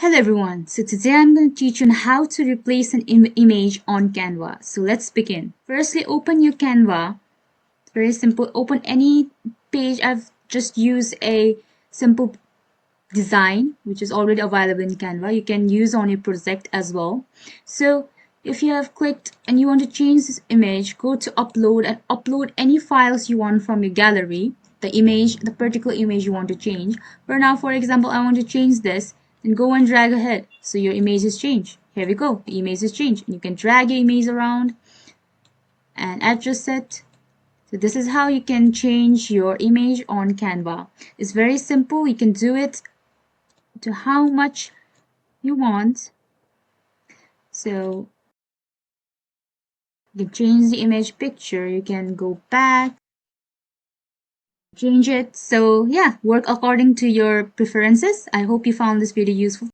Hello everyone, so today I'm going to teach you on how to replace an image on Canva. So let's begin. Firstly, open your Canva. It's very simple. Open any page. I've just used a simple design which is already available in Canva. You can use on your project as well. So if you have clicked and you want to change this image, go to upload and upload any files you want from your gallery. The particular image you want to change. For now, for example, I want to change this, then go and drag ahead. So your image is changed. Here we go. The image is changed. You can drag your image around and adjust it. So this is how you can change your image on Canva. It's very simple. You can do it to how much you want. So you can change the image picture. You can go back, change it. So yeah, work according to your preferences. I hope you found this video useful.